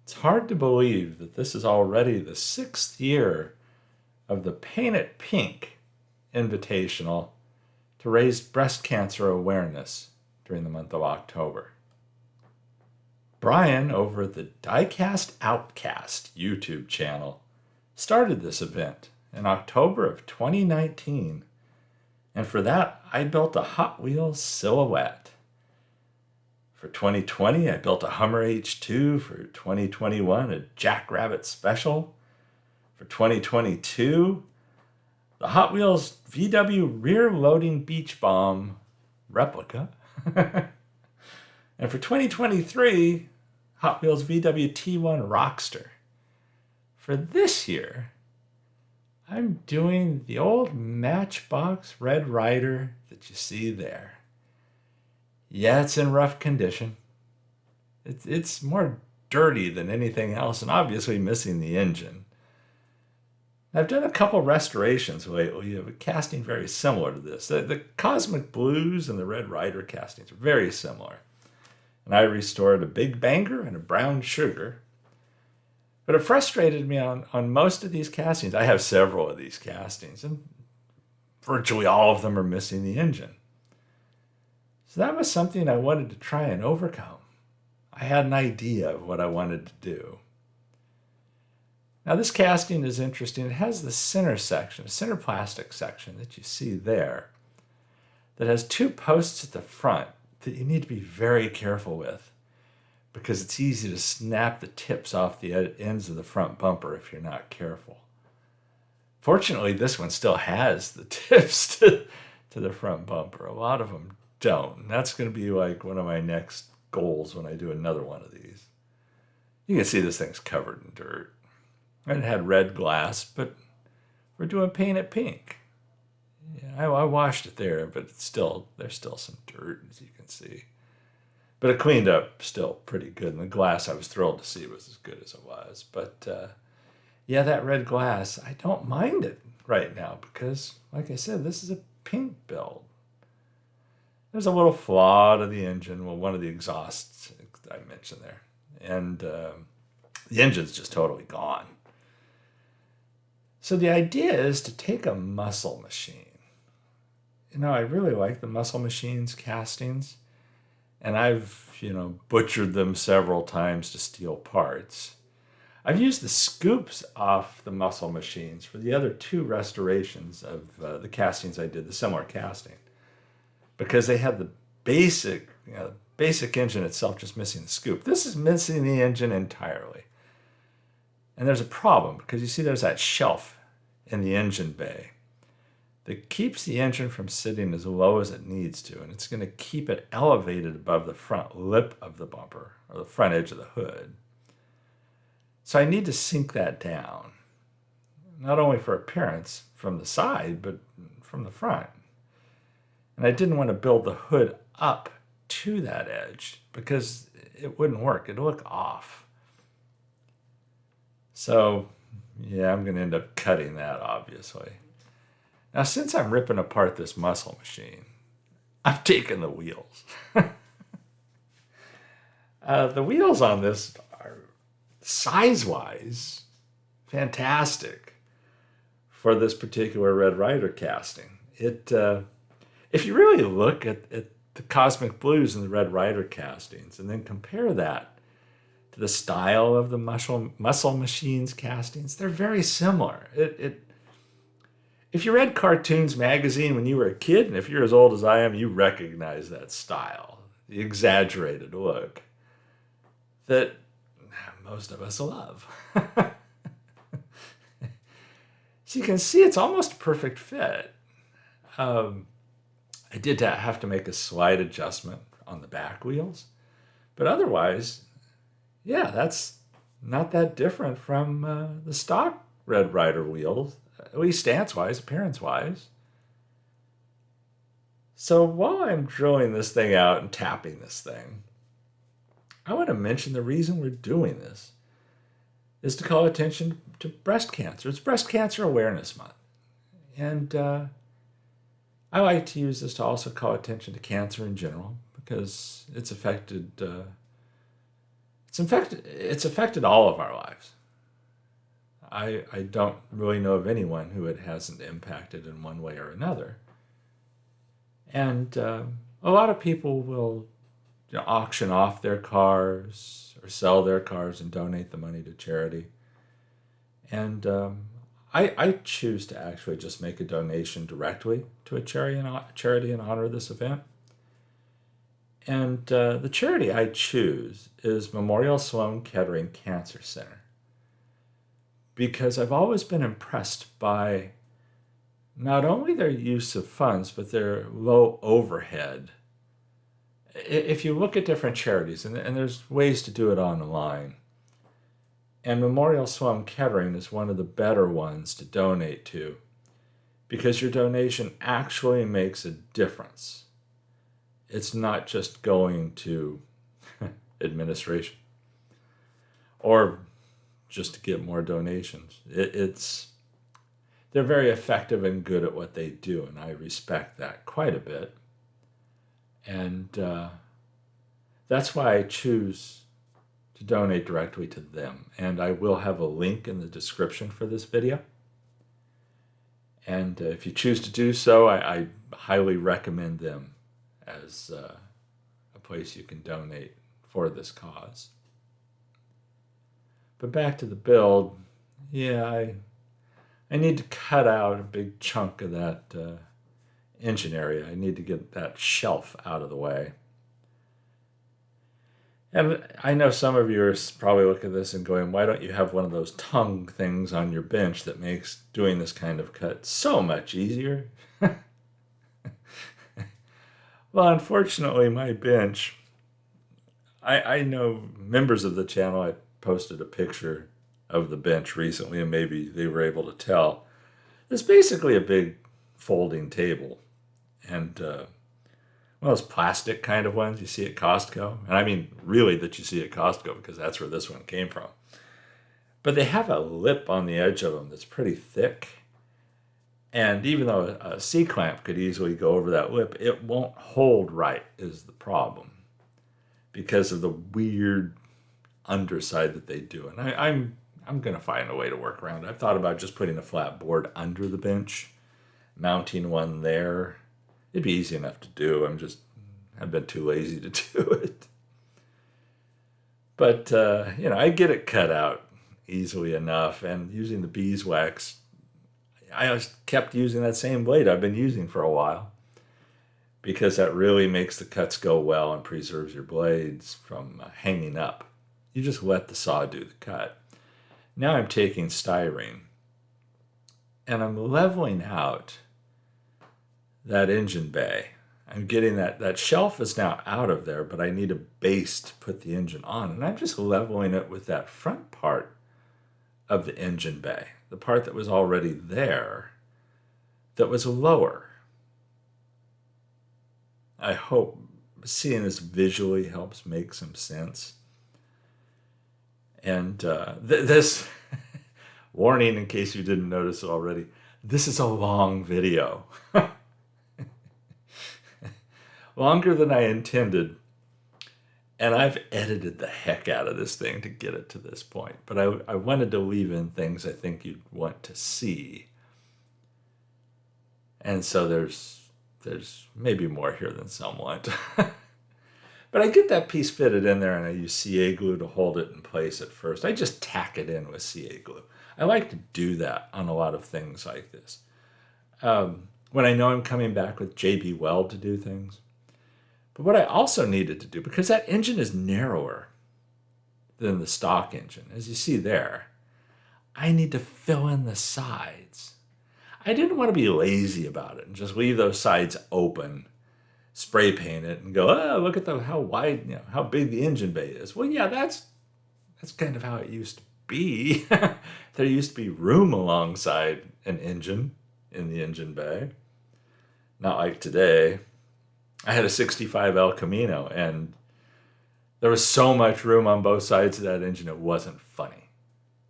It's hard to believe that this is already the 6th year of the Paint It Pink Invitational to raise breast cancer awareness during the month of October. Brian over at the Diecast Outcast YouTube channel started this event in October of 2019, and for that I built a Hot Wheels silhouette. For 2020, I built a Hummer H2. For 2021, a Jackrabbit Special. For 2022, the Hot Wheels VW rear-loading beach bomb replica. And for 2023, Hot Wheels VW T1 Rockster. For this year, I'm doing the old Matchbox Red Rider that you see there. Yeah, it's in rough condition. It's more dirty than anything else, and obviously missing the engine. I've done a couple restorations lately of a casting very similar to this. The Cosmic Blues and the Red Rider castings are very similar. And I restored a Big Banger and a Brown Sugar. But it frustrated me on most of these castings. I have several of these castings, and virtually all of them are missing the engine. So that was something I wanted to try and overcome. I had an idea of what I wanted to do. Now this casting is interesting. It has the center section, a center plastic section that you see there, that has 2 posts at the front that you need to be very careful with, because it's easy to snap the tips off the ends of the front bumper if you're not careful. Fortunately, this one still has the tips to the front bumper. A lot of them don't. And that's going to be like one of my next goals when I do another one of these. You can see this thing's covered in dirt. And it had red glass, but we're doing Paint It Pink. Yeah, I washed it there, but there's still some dirt, as you can see. But it cleaned up still pretty good. And the glass I was thrilled to see was as good as it was. But yeah, that red glass, I don't mind it right now because, like I said, this is a pink build. There's a little flaw to the engine, well, one of the exhausts I mentioned there. And the engine's just totally gone. So the idea is to take a muscle machine. You know, I really like the Muscle Machines castings, and I've, butchered them several times to steal parts. I've used the scoops off the Muscle Machines for the other 2 restorations of the castings I did, the similar casting, because they had the basic engine itself just missing the scoop. This is missing the engine entirely. And there's a problem, because you see there's that shelf in the engine bay that keeps the engine from sitting as low as it needs to, and it's going to keep it elevated above the front lip of the bumper, or the front edge of the hood. So I need to sink that down, not only for appearance from the side, but from the front. And I didn't want to build the hood up to that edge, because it wouldn't work. It'd look off. So, yeah, I'm going to end up cutting that, obviously. Now, since I'm ripping apart this muscle machine, I'm taking the wheels. The wheels on this are size-wise fantastic for this particular Red Rider casting. If you really look at the Cosmic Blues and the Red Rider castings and then compare that to the style of the Muscle Machines castings, they're very similar. If you read Cartoons magazine when you were a kid, and if you're as old as I am, you recognize that style, the exaggerated look that most of us love. So you can see it's almost a perfect fit. I did have to make a slight adjustment on the back wheels, but otherwise, yeah, that's not that different from the stock Red Rider wheels, at least stance-wise, appearance-wise. So while I'm drilling this thing out and tapping this thing, I want to mention the reason we're doing this is to call attention to breast cancer. It's Breast Cancer Awareness Month. And I like to use this to also call attention to cancer in general, because it's affected it's affected all of our lives. I don't really know of anyone who it hasn't impacted in one way or another. And a lot of people will auction off their cars or sell their cars and donate the money to charity. And I choose to actually just make a donation directly to a charity in honor of this event. And the charity I choose is Memorial Sloan Kettering Cancer Center, because I've always been impressed by not only their use of funds, but their low overhead. If you look at different charities, and there's ways to do it online, and Memorial Sloan Kettering is one of the better ones to donate to, because your donation actually makes a difference. It's not just going to administration or just to get more donations. They're very effective and good at what they do, and I respect that quite a bit. And that's why I choose to donate directly to them. And I will have a link in the description for this video. And if you choose to do so, I highly recommend them as a place you can donate for this cause. But back to the build, yeah, I need to cut out a big chunk of that engine area. I need to get that shelf out of the way. And I know some of you are probably looking at this and going, why don't you have one of those tongue things on your bench that makes doing this kind of cut so much easier? Well, unfortunately, my bench, I know members of the channel, I posted a picture of the bench recently, and maybe they were able to tell. It's basically a big folding table. And one of those plastic kind of ones you see at Costco. And I mean, really, that you see at Costco, because that's where this one came from. But they have a lip on the edge of them that's pretty thick. And even though a C-clamp could easily go over that lip, it won't hold right is the problem, because of the weird underside that they do. And I'm going to find a way to work around it. I've thought about just putting a flat board under the bench, mounting one there. It'd be easy enough to do. I've been too lazy to do it. But, I get it cut out easily enough. And using the beeswax, I just kept using that same blade I've been using for a while, because that really makes the cuts go well and preserves your blades from hanging up. You just let the saw do the cut. Now I'm taking styrene, and I'm leveling out that engine bay. I'm getting that shelf is now out of there, but I need a base to put the engine on. And I'm just leveling it with that front part of the engine bay, the part that was already there, that was lower. I hope seeing this visually helps make some sense. And this, warning in case you didn't notice already, this is a long video. Longer than I intended. And I've edited the heck out of this thing to get it to this point. But I wanted to leave in things I think you'd want to see. And so there's maybe more here than somewhat. But I get that piece fitted in there, and I use CA glue to hold it in place at first. I just tack it in with CA glue. I like to do that on a lot of things like this. When I know I'm coming back with JB Weld to do things. But what I also needed to do, because that engine is narrower than the stock engine, as you see there, I need to fill in the sides. I didn't want to be lazy about it and just leave those sides open, spray paint it, and go, oh, look at how wide, how big the engine bay is. Well, yeah, that's kind of how it used to be. There used to be room alongside an engine in the engine bay. Not like today. I had a 65 El Camino, and there was so much room on both sides of that engine, it wasn't funny.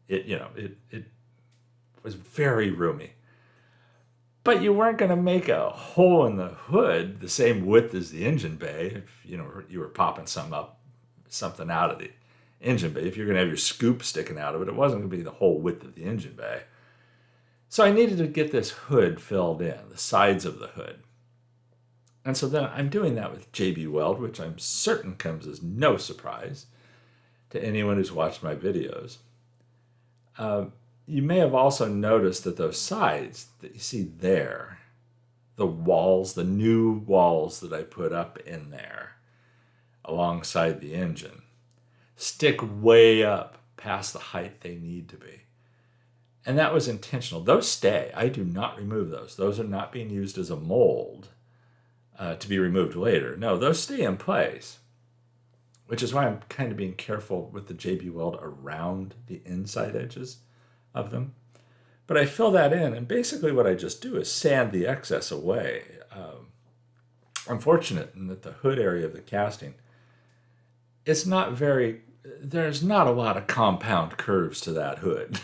It was very roomy. But you weren't going to make a hole in the hood the same width as the engine bay if you were popping something out of the engine bay. If you're going to have your scoop sticking out of it, it wasn't going to be the whole width of the engine bay. So I needed to get this hood filled in, the sides of the hood. And so then I'm doing that with JB Weld, which I'm certain comes as no surprise to anyone who's watched my videos. You may have also noticed that those sides that you see there, the walls, the new walls that I put up in there alongside the engine, stick way up past the height they need to be. And that was intentional. Those stay. I do not remove those. Those are not being used as a mold to be removed later. No, those stay in place, which is why I'm kind of being careful with the JB Weld around the inside edges of them. But I fill that in, and basically what I just do is sand the excess away. I'm fortunate in that the hood area of the casting, there's not a lot of compound curves to that hood.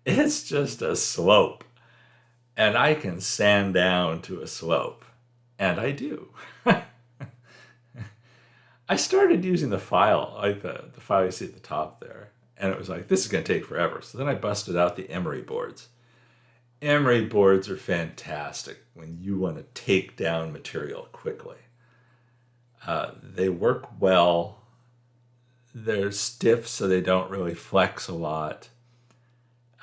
It's just a slope. And I can sand down to a slope. And I do. I started using the file, like the file you see at the top there. And it was like, this is going to take forever. So then I busted out the emery boards. Emery boards are fantastic when you want to take down material quickly. They work well. They're stiff, so they don't really flex a lot.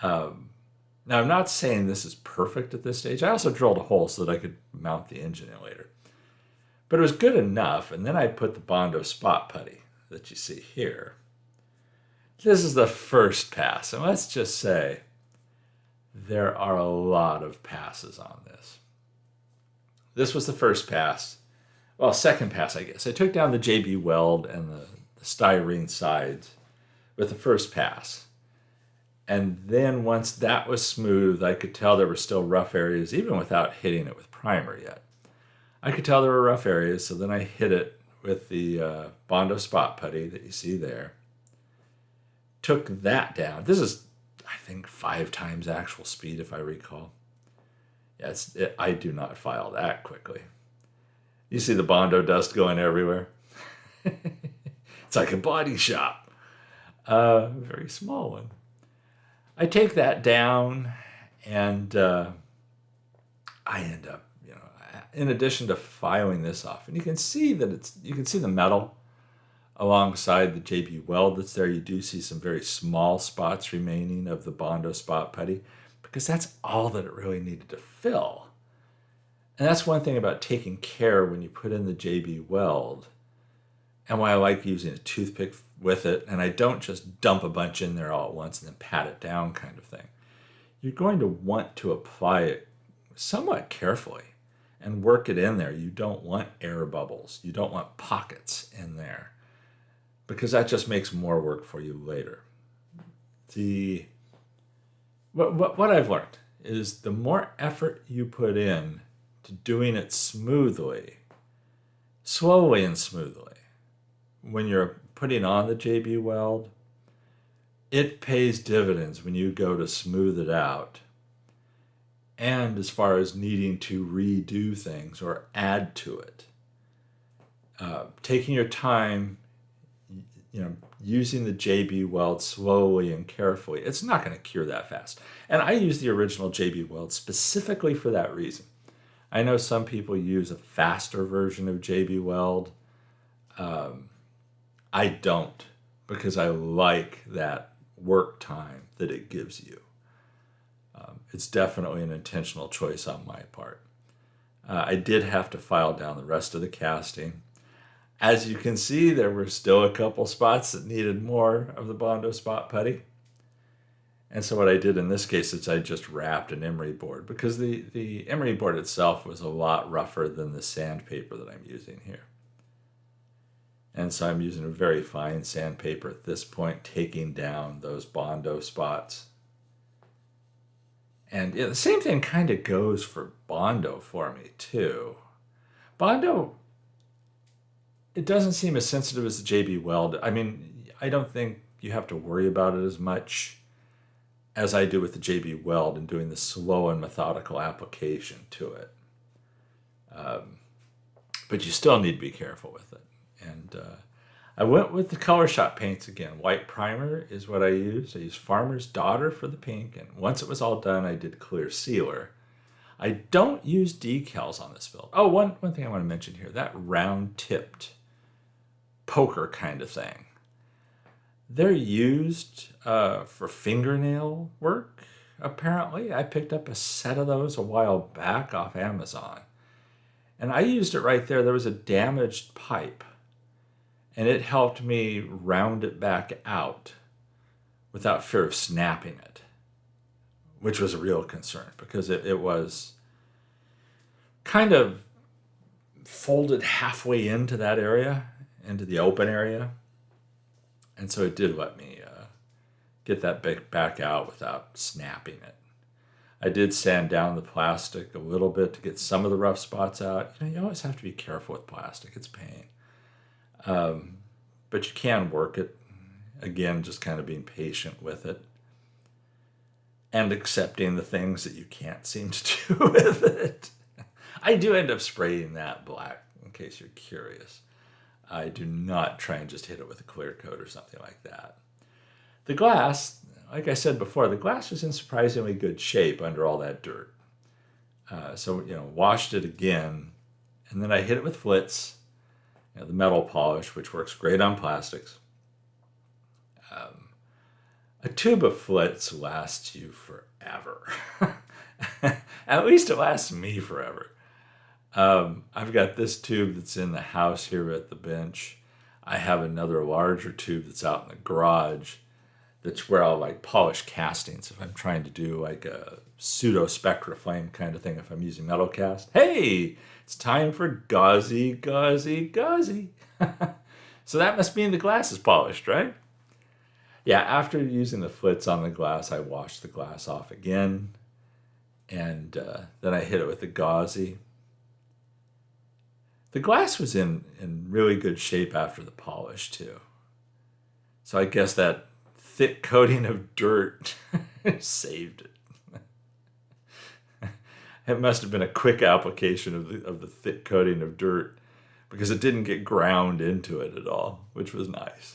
Now, I'm not saying this is perfect at this stage. I also drilled a hole so that I could mount the engine in later. But it was good enough, and then I put the Bondo spot putty that you see here. This is the first pass, and let's just say there are a lot of passes on this. This was the first pass. Well, second pass, I guess. I took down the JB Weld and the styrene sides with the first pass. And then once that was smooth, I could tell there were still rough areas, even without hitting it with primer yet. I could tell there were rough areas, so then I hit it with the Bondo spot putty that you see there. Took that down. This is, I think, 5 times actual speed, if I recall. Yeah, I do not file that quickly. You see the Bondo dust going everywhere. It's like a body shop. A very small one. I take that down, and I end up, in addition to filing this off, and you can see that you can see the metal alongside the JB Weld that's there. You do see some very small spots remaining of the Bondo spot putty, because that's all that it really needed to fill. And that's one thing about taking care when you put in the JB Weld, and why I like using a toothpick with it, and I don't just dump a bunch in there all at once and then pat it down kind of thing. You're going to want to apply it somewhat carefully and work it in there. You don't want air bubbles. You don't want pockets in there, because that just makes more work for you later. What I've learned is the more effort you put in to doing it smoothly, slowly and smoothly, when you're putting on the JB Weld, it pays dividends when you go to smooth it out. And as far as needing to redo things or add to it, taking your time, using the JB Weld slowly and carefully, it's not going to cure that fast. And I use the original JB Weld specifically for that reason. I know some people use a faster version of JB Weld. I don't, because I like that work time that it gives you. It's definitely an intentional choice on my part. I did have to file down the rest of the casting. As you can see, there were still a couple spots that needed more of the Bondo spot putty. And so what I did in this case is I just wrapped an emery board, because the emery board itself was a lot rougher than the sandpaper that I'm using here. And so I'm using a very fine sandpaper at this point, taking down those Bondo spots. And the same thing kind of goes for Bondo for me, too. Bondo, it doesn't seem as sensitive as the JB Weld. I mean, I don't think you have to worry about it as much as I do with the JB Weld and doing the slow and methodical application to it. But you still need to be careful with it. And I went with the Color Shop paints again. White primer is what I used. I used Farmer's Daughter for the pink, and once it was all done, I did clear sealer. I don't use decals on this build. Oh, one thing I want to mention here, that round-tipped poker kind of thing. They're used for fingernail work, apparently. I picked up a set of those a while back off Amazon. And I used it right there. There was a damaged pipe. And it helped me round it back out without fear of snapping it, which was a real concern because it was kind of folded halfway into that area, into the open area. And so it did let me get that back out without snapping it. I did sand down the plastic a little bit to get some of the rough spots out. You always have to be careful with plastic. It's pain. But you can work it. Again, just kind of being patient with it. And accepting the things that you can't seem to do with it. I do end up spraying that black, in case you're curious. I do not try and just hit it with a clear coat or something like that. The glass, like I said before, the glass was in surprisingly good shape under all that dirt. So, washed it again, and then I hit it with Flitz, the metal polish, which works great on plastics. A tube of Flitz lasts you forever. At least it lasts me forever. I've got this tube that's in the house here at the bench. I have another larger tube that's out in the garage. That's where I'll polish castings if I'm trying to do a pseudo spectra flame kind of thing if I'm using metal cast. Hey, it's time for gauzy. So that must mean the glass is polished, right? Yeah, after using the Flitz on the glass, I washed the glass off again. And then I hit it with the gauzy. The glass was in really good shape after the polish, too. So I guess that thick coating of dirt saved it. It must have been a quick application of the thick coating of dirt because it didn't get ground into it at all, which was nice.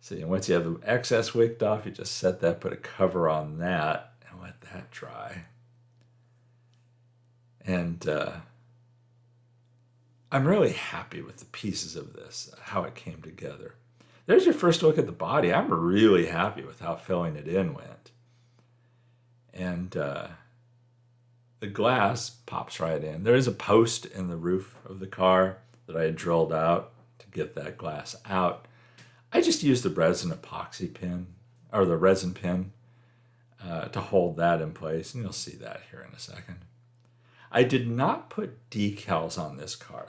So once you have the excess wicked off, you just set that, put a cover on that, and let that dry. And I'm really happy with the pieces of this, how it came together. There's your first look at the body. I'm really happy with how filling it in went. And the glass pops right in. There is a post in the roof of the car that I had drilled out to get that glass out. I just used the resin epoxy pin, or the resin pin, to hold that in place. And you'll see that here in a second. I did not put decals on this car.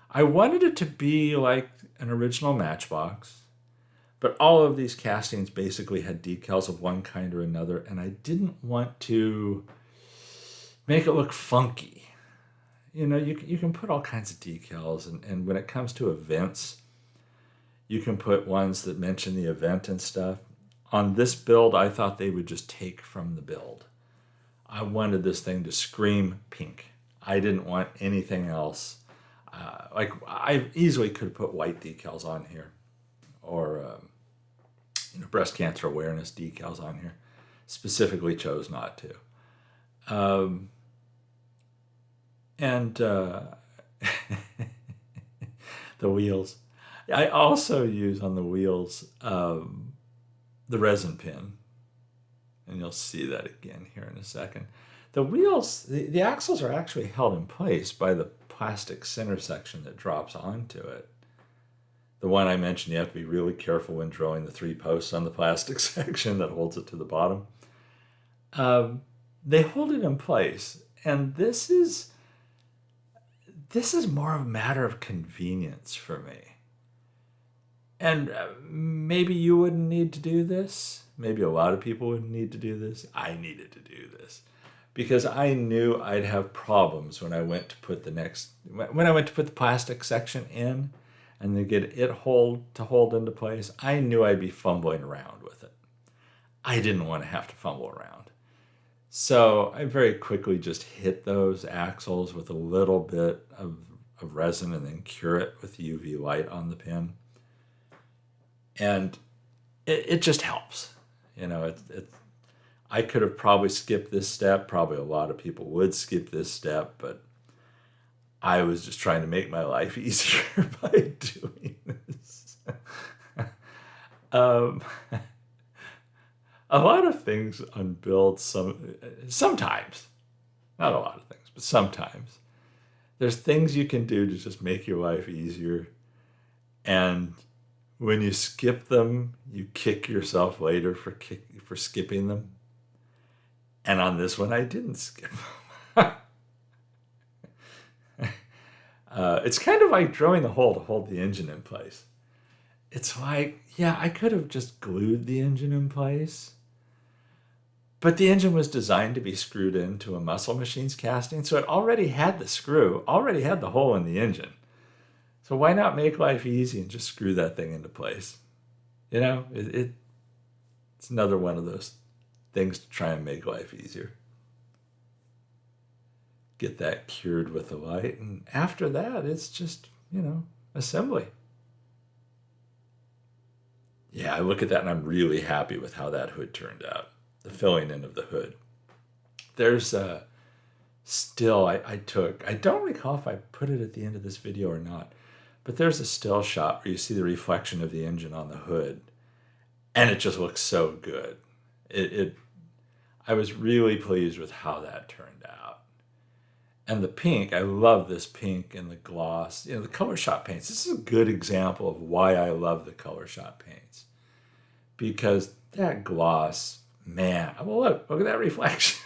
I wanted it to be like an original Matchbox, but all of these castings basically had decals of one kind or another, and I didn't want to make it look funky. You can put all kinds of decals, and when it comes to events, you can put ones that mention the event and stuff. On this build, I thought they would just take from the build. I wanted this thing to scream pink. I didn't want anything else. I easily could have put white decals on here, or breast cancer awareness decals on here. Specifically chose not to. And the wheels. I also use on the wheels the resin pin. And you'll see that again here in a second. The wheels, the axles are actually held in place by the plastic center section that drops onto it. The one I mentioned, you have to be really careful when drilling the 3 posts on the plastic section that holds it to the bottom. They hold it in place. And this is more of a matter of convenience for me. And maybe you wouldn't need to do this. Maybe a lot of people wouldn't need to do this. I needed to do this because I knew I'd have problems when I went to put the plastic section in and then get it hold into place. I knew I'd be fumbling around with it. I didn't want to have to fumble around. So I very quickly just hit those axles with a little bit of of resin and then cure it with UV light on the pin. And it just helps. You know, I could have probably skipped this step. Probably a lot of people would skip this step, but I was just trying to make my life easier by doing this. A lot of things on builds, sometimes, not a lot of things, but sometimes, there's things you can do to just make your life easier. And when you skip them, you kick yourself later for skipping them. And on this one, I didn't skip them. It's kind of like drilling the hole to hold the engine in place. It's like, yeah, I could have just glued the engine in place, but the engine was designed to be screwed into a muscle machine's casting, so it already had the screw, already had the hole in the engine. So why not make life easy and just screw that thing into place? You know, it's another one of those things to try and make life easier. Get that cured with the light, and after that, it's just, you know, assembly. Yeah, I look at that and I'm really happy with how that hood turned out. The filling in of the hood. There's a still I took, I don't recall if I put it at the end of this video or not, but there's a still shot where you see the reflection of the engine on the hood, and it just looks so good. I was really pleased with how that turned out. And the pink, I love this pink and the gloss. You know, the color shot paints. This is a good example of why I love the color shot paints. Because that gloss, man, well, look at that reflection.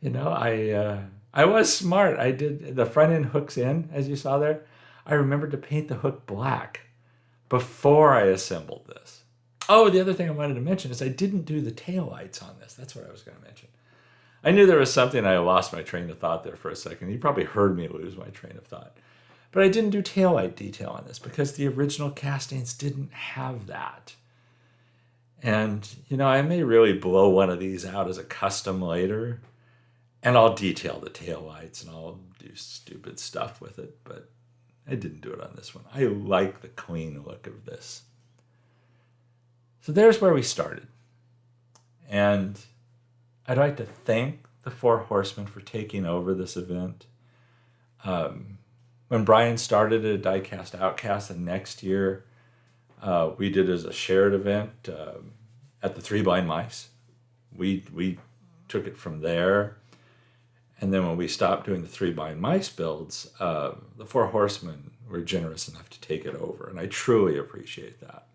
You know, I was smart. I did the front end hooks in, as you saw there. I remembered to paint the hook black before I assembled this. Oh, the other thing I wanted to mention is I didn't do the taillights on this. That's what I was going to mention. I knew there was something. I lost my train of thought there for a second. You probably heard me lose my train of thought. But I didn't do taillight detail on this because the original castings didn't have that. And, you know, I may really blow one of these out as a custom later, and I'll detail the taillights and I'll do stupid stuff with it, but I didn't do it on this one. I like the clean look of this. So there's where we started. And I'd like to thank the Four Horsemen for taking over this event. When Brian started at Diecast Outcast, the next year we did as a shared event at the Three Blind Mice. We took it from there. And then when we stopped doing the Three Blind Mice builds, the Four Horsemen were generous enough to take it over. And I truly appreciate that.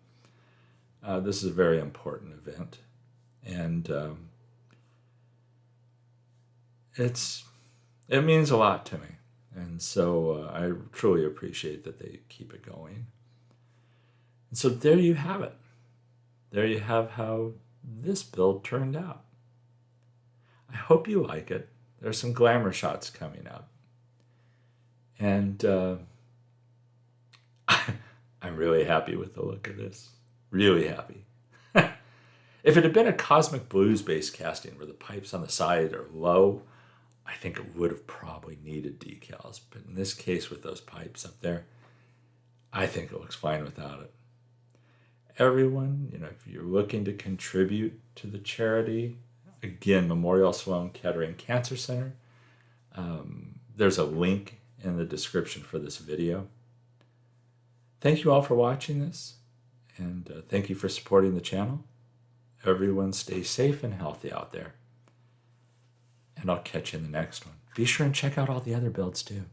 This is a very important event. And it means a lot to me. And so I truly appreciate that they keep it going. And so there you have it. There you have how this build turned out. I hope you like it. There's some glamour shots coming up. And I'm really happy with the look of this. Really happy. If it had been a Cosmic Blues-based casting where the pipes on the side are low, I think it would have probably needed decals. But in this case, with those pipes up there, I think it looks fine without it. Everyone, you know, if you're looking to contribute to the charity, again, Memorial Sloan Kettering Cancer Center, there's a link in the description for this video. Thank you all for watching this, and thank you for supporting the channel. Everyone stay safe and healthy out there. And I'll catch you in the next one. Be sure and check out all the other builds too.